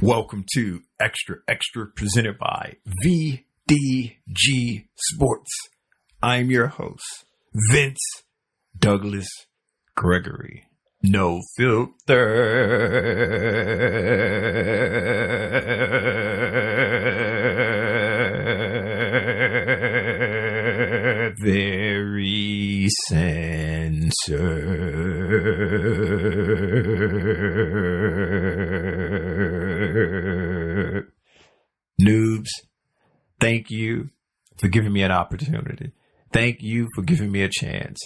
Welcome to Xtra presented by VDG Sports. I'm your host, Vince Douglas Gregory. No filter. Very censored. Noobs, thank you for giving me an opportunity. Thank you for giving me a chance.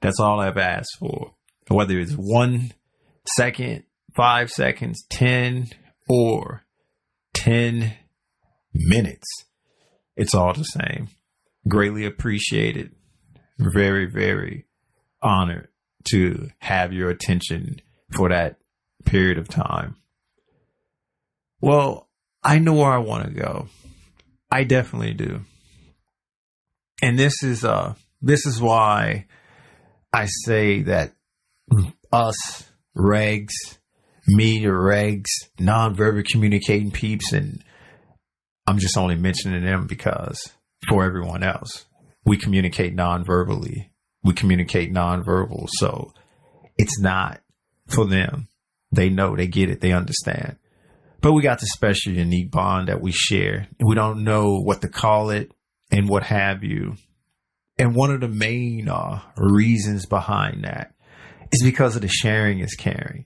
That's all I've asked for. Whether it's 1 second, 5 seconds, 10, or 10 minutes, it's all the same. Greatly appreciated. Very, very honored to have your attention for that period of time. Well, I know where I want to go. I definitely do. And this is why I say that us regs, media regs, nonverbal communicating peeps, and I'm just only mentioning them because for everyone else, we communicate non-verbally. We communicate non-verbal. So it's not for them. They know, they get it, they understand. But we got this special, unique bond that we share. And we don't know what to call it and what have you. And one of the main reasons behind that is because of the sharing is caring.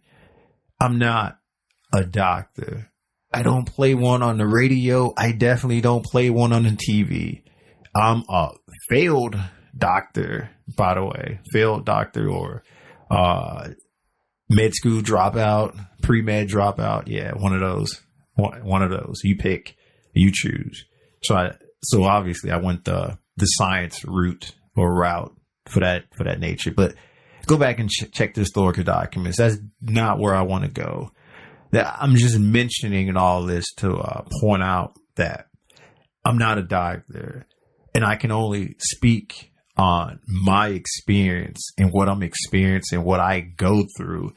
I'm not a doctor. I don't play one on the radio. I definitely don't play one on the TV. I'm a failed doctor, by the way. Failed doctor or med school dropout, pre-med dropout. Yeah, one of those. One of those. You pick, you choose. So obviously I went the science route or route for that nature. But go back and check the historical documents. That's not where I want to go. I'm just mentioning all this to point out that I'm not a doctor, and I can only speak on my experience and what I'm experiencing, what I go through.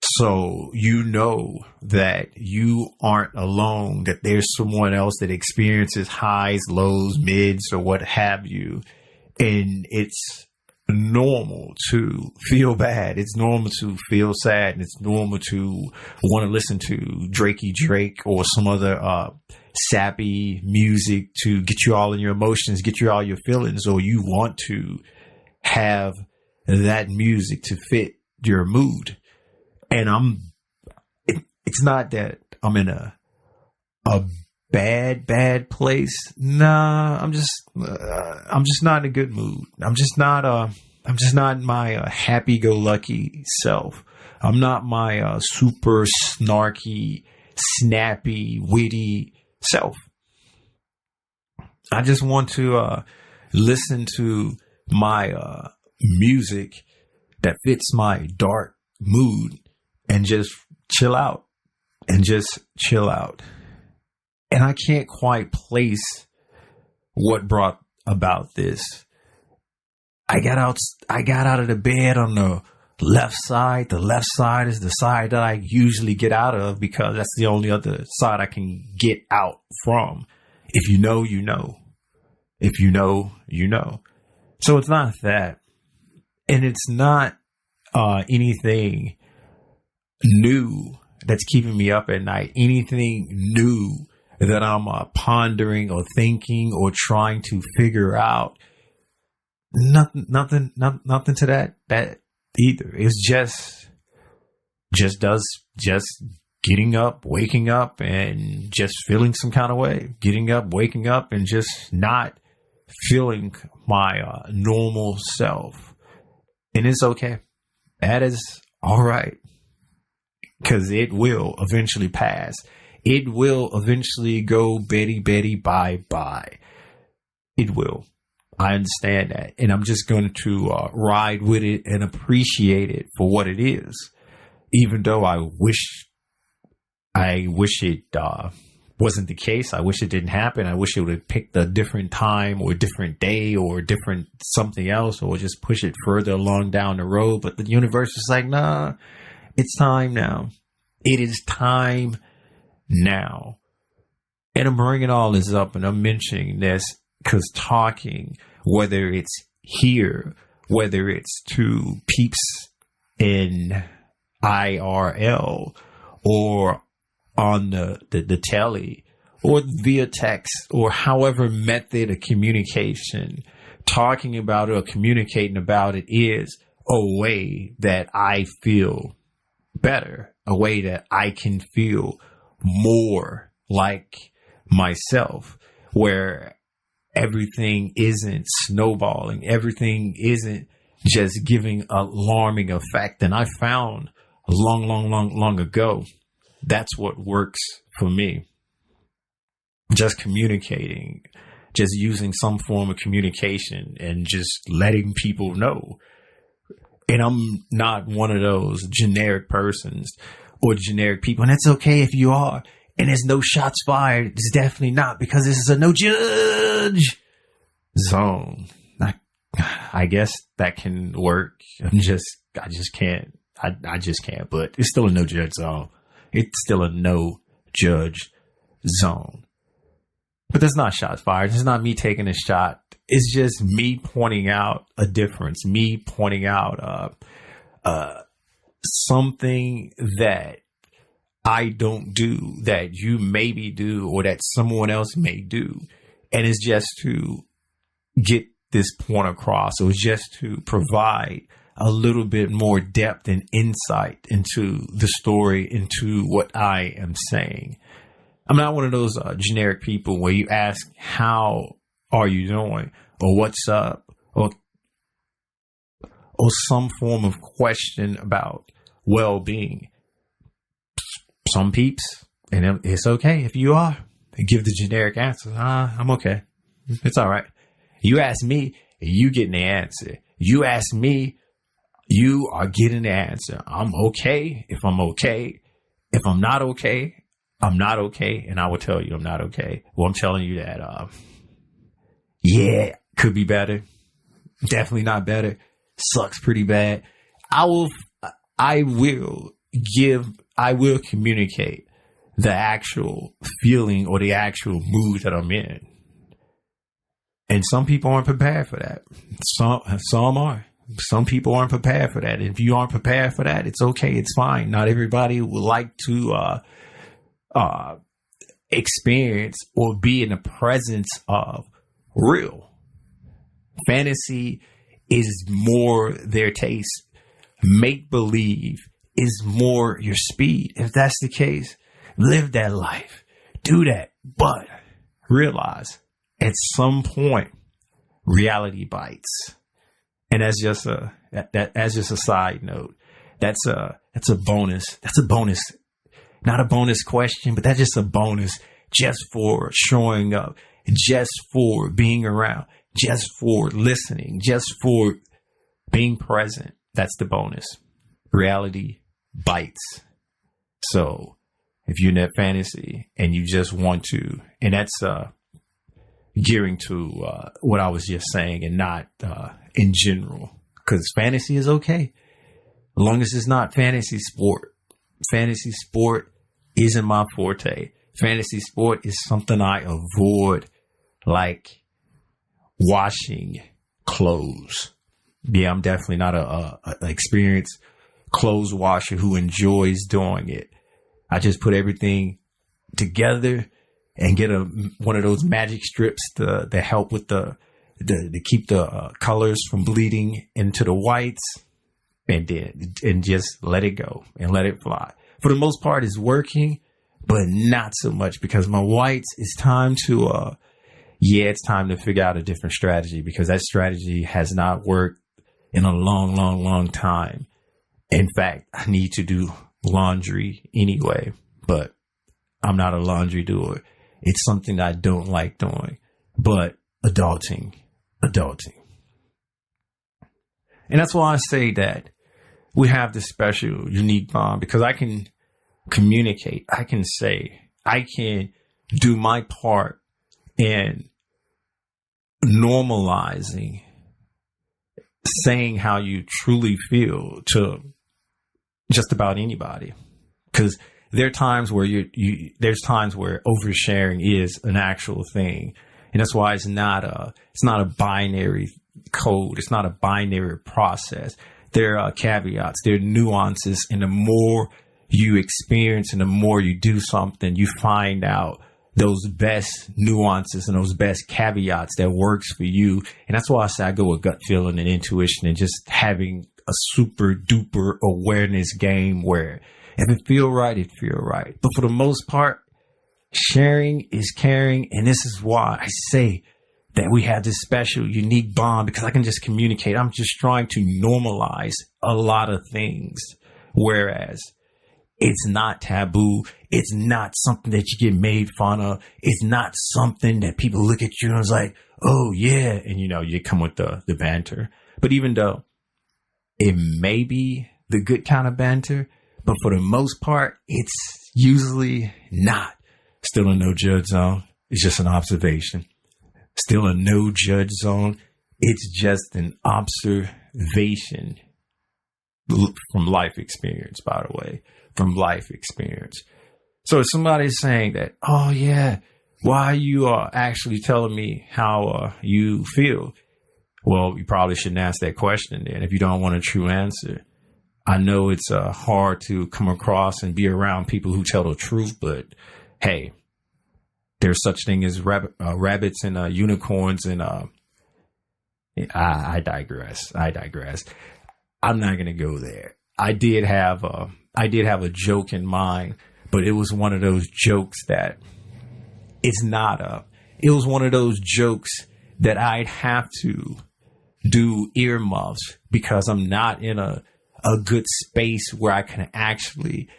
So you know that you aren't alone, that there's someone else that experiences highs, lows, mids, or what have you. And it's normal to feel bad. It's normal to feel sad. And it's normal to want to listen to Drakey Drake or some other sappy music to get you all in your emotions, get you all your feelings, or you want to have that music to fit your mood. And it's not that I'm in a bad place. Nah, I'm just not in a good mood. I'm just not my happy-go-lucky self. I'm not my super snarky, snappy, witty self. I just want to listen to my music that fits my dark mood and just chill out. And I can't quite place what brought about this. I got out of the bed on the left side. The left side is the side that I usually get out of because that's the only other side I can get out from. If you know, you know. If you know, you know. So it's not that. And it's not anything new that's keeping me up at night. Anything new that I'm pondering or thinking or trying to figure out. Nothing to that either. It's just getting up, waking up, and just feeling some kind of way. Getting up, waking up, and just not feeling my normal self. And it's okay. That is all right. Because it will eventually pass. It will eventually go Betty, bye. It will. I understand that. And I'm just going to ride with it and appreciate it for what it is. Even though I wish it wasn't the case. I wish it didn't happen. I wish it would have picked a different time or a different day or a different something else, or just push it further along down the road. But the universe is like, nah, it's time now. It is time now. And I'm bringing all this up and I'm mentioning this because talking, whether it's here, whether it's to peeps in IRL or on the telly or via text or however method of communication, talking about it or communicating about it is a way that I feel better, a way that I can feel more like myself, where everything isn't snowballing, everything isn't just giving alarming effect. And I found long ago, that's what works for me. Just communicating, just using some form of communication and just letting people know. And I'm not one of those generic persons or generic people. And it's okay if you are. And there's no shots fired. It's definitely not, because this is a no judge zone. I guess that can work. I just can't. But it's still a no judge zone. It's still a no judge zone. But there's not shots fired. It's not me taking a shot. It's just me pointing out a difference. Me pointing out something that I don't do, that you maybe do, or that someone else may do. And it's just to get this point across. So it's just to provide a little bit more depth and insight into the story, into what I am saying. I'm not one of those generic people where you ask, how are you doing? Or what's up? Or some form of question about well-being. Some peeps, and it's okay if you are, they give the generic answer. I'm okay. It's all right. You ask me, you getting the answer. You ask me, you are getting the answer. I'm okay if I'm okay. If I'm not okay, I'm not okay. And I will tell you I'm not okay. Well, I'm telling you that, yeah, could be better. Definitely not better. Sucks pretty bad. I will communicate the actual feeling or the actual mood that I'm in. And some people aren't prepared for that. Some are. Some people aren't prepared for that. And if you aren't prepared for that, it's okay. It's fine. Not everybody would like to experience or be in the presence of real. Fantasy is more their taste. Make believe is more your speed. If that's the case, live that life. Do that. But realize at some point, reality bites. And that's just a side note. That's a bonus. That's a bonus. Not a bonus question, but that's just a bonus just for showing up, just for being around, just for listening, just for being present. That's the bonus. Reality bites. So if you're in that fantasy and you just want to, and that's gearing to what I was just saying and not in general, because fantasy is okay as long as it's not fantasy sport. Fantasy sport isn't my forte. Fantasy sport is something I avoid, like washing clothes. Yeah, I'm definitely not a experienced clothes washer who enjoys doing it. I just put everything together and get one of those magic strips to help with to keep the colors from bleeding into the whites, and just let it go and let it fly. For the most part, it's working, but not so much, because my whites, it's time to it's time to figure out a different strategy, because that strategy has not worked in a long time. In fact, I need to do laundry anyway, but I'm not a laundry doer. It's something that I don't like doing, but adulting. And that's why I say that we have this special, unique bond, because I can communicate. I can say, I can do my part in normalizing saying how you truly feel to just about anybody. Because there are times where there's times where oversharing is an actual thing. And that's why it's not a binary code. It's not a binary process. There are caveats, there are nuances. And the more you experience and the more you do something, you find out those best nuances and those best caveats that works for you. And that's why I say I go with gut feeling and intuition and just having a super duper awareness game where if it feel right, it feel right. But for the most part, sharing is caring. And this is why I say that we have this special, unique bond, because I can just communicate. I'm just trying to normalize a lot of things, whereas it's not taboo. It's not something that you get made fun of. It's not something that people look at you and it's like, oh yeah. And you come with the banter. But even though it may be the good kind of banter, but for the most part, it's usually not. Still a no judge zone. It's just an observation. Still a no judge zone. It's just an observation from life experience, by the way, from life experience. So if somebody's saying that, oh yeah, why you are actually telling me how you feel? Well, you probably shouldn't ask that question then if you don't want a true answer. I know it's hard to come across and be around people who tell the truth, but hey, there's such thing as rabbits and unicorns, and I digress. I'm not gonna go there. I did have a joke in mind, but it was one of those jokes that it was one of those jokes that I'd have to do earmuffs because I'm not in a good space where I can actually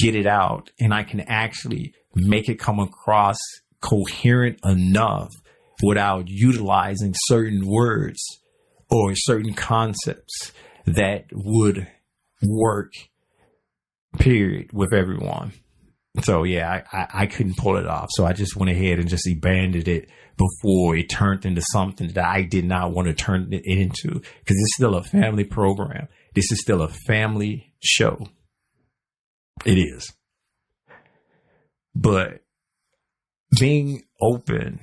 get it out and I can actually make it come across coherent enough without utilizing certain words or certain concepts that would work, period, with everyone. So yeah, I couldn't pull it off. So I just went ahead and just abandoned it before it turned into something that I did not want to turn it into, because it's still a family program. This is still a family show. It is. But being open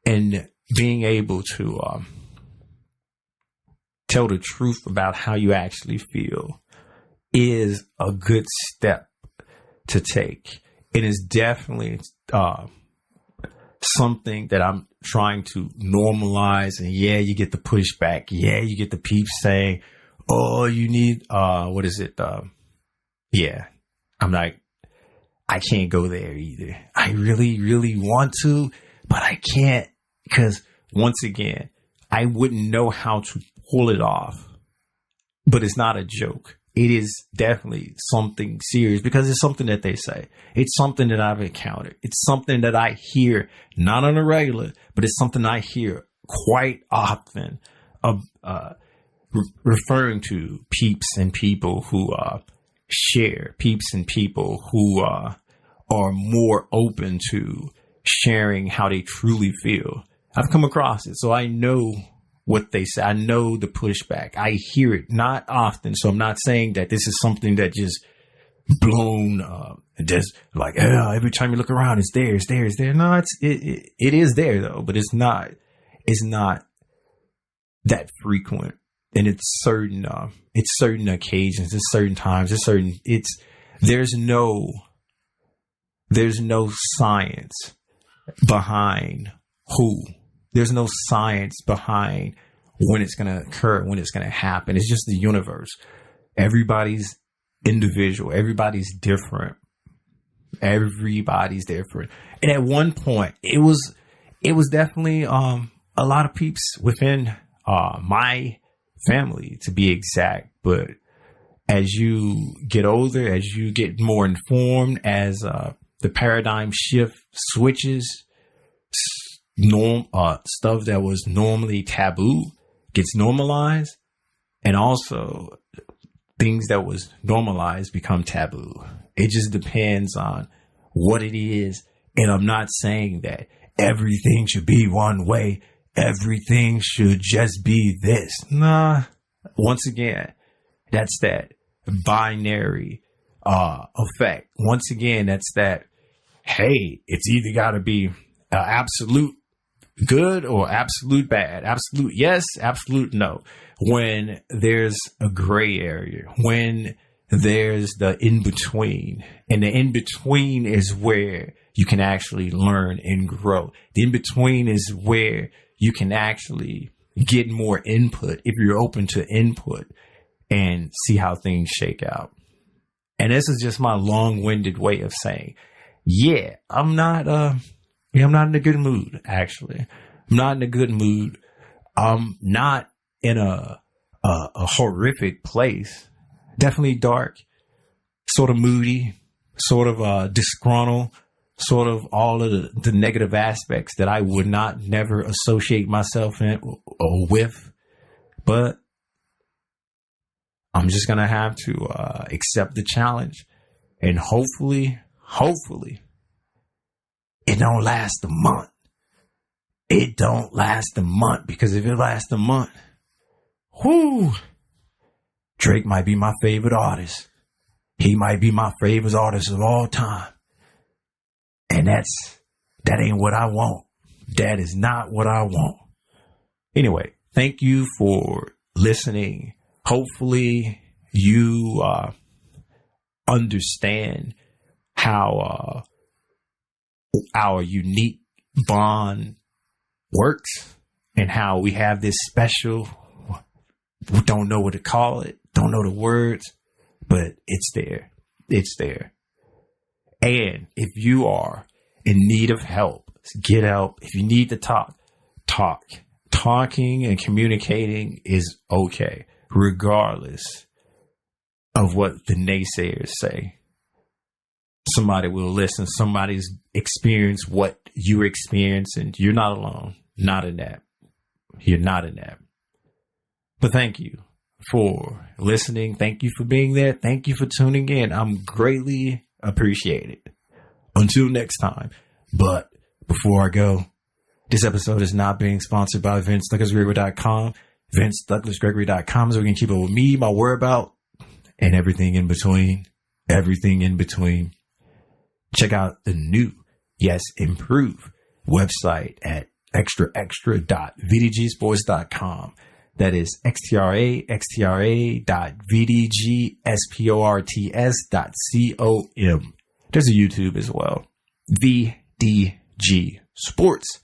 and being able to tell the truth about how you actually feel is a good step to take. It is definitely something that I'm trying to normalize. And yeah, you get the pushback. Yeah, you get the peeps saying, oh, you need, what is it? Yeah, I'm like, I can't go there either. I really, really want to, but I can't, because once again, I wouldn't know how to pull it off. But it's not a joke. It is definitely something serious because it's something that they say. It's something that I've encountered. It's something that I hear, not on a regular, but it's something I hear quite often, referring to peeps and people who share, peeps and people who are more open to sharing how they truly feel. I've come across it, so I know what they say. I know the pushback. I hear it not often. So I'm not saying that this is something that just blown just like every time you look around, it's there. No, it is there though, but it's not that frequent. And it's certain occasions, it's certain times, there's no science behind who. There's no science behind when it's going to occur, when it's going to happen. It's just the universe. Everybody's individual. Everybody's different. Everybody's different. And at one point, it was definitely a lot of peeps within my family, to be exact. But as you get older, as you get more informed, as the paradigm shift switches, stuff that was normally taboo gets normalized, and also things that was normalized become taboo. It just depends on what it is. And I'm not saying that everything should be one way. Everything should just be this. Nah. Once again, that's that binary effect. Once again, that's that, hey, it's either got to be absolute good or absolute bad, absolute yes, absolute no. When there's a gray area, when there's the in between, and the in between is where you can actually learn and grow. The in between is where you can actually get more input if you're open to input and see how things shake out. And this is just my long-winded way of saying, yeah, I'm not in a good mood, actually. I'm not in a good mood. I'm not in a horrific place. Definitely dark, sort of moody, sort of disgruntled, sort of all of the negative aspects that I would not never associate myself in or with. But I'm just going to have to accept the challenge, and hopefully it don't last a month. It don't last a month, because if it lasts a month, whoo, Drake might be my favorite artist. He might be my favorite artist of all time. And that ain't what I want. That is not what I want. Anyway, thank you for listening. Hopefully you understand how our unique bond works, and how we have this special, we don't know what to call it, don't know the words, but it's there. It's there. And if you are in need of help, get help. If you need to talk. Talking and communicating is okay, regardless of what the naysayers say. Somebody will listen. Somebody's experienced what you're experiencing. You're not alone. Not in that. You're not in that. But thank you for listening. Thank you for being there. Thank you for tuning in. I'm greatly appreciated. Until next time. But before I go, this episode is not being sponsored by VinceDouglasGregory.com. VinceDouglasGregory.com is where you can keep up with me, my whereabouts, and everything in between. Everything in between. Check out the new, yes, improved website at xtra.vdgsports.com. That is xtra.vdgsports.com. There's a YouTube as well. VDG Sports.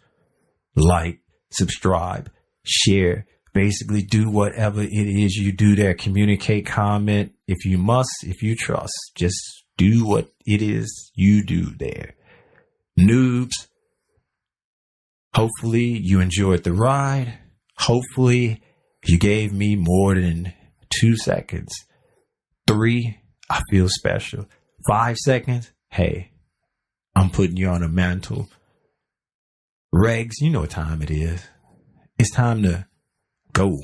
Like, subscribe, share, basically do whatever it is you do there. Communicate, comment. If you must, if you trust, just do what it is you do there. Noobs, hopefully you enjoyed the ride. Hopefully you gave me more than 2 seconds. 3, I feel special. 5 seconds, hey, I'm putting you on a mantle. Regs, you know what time it is. It's time to go.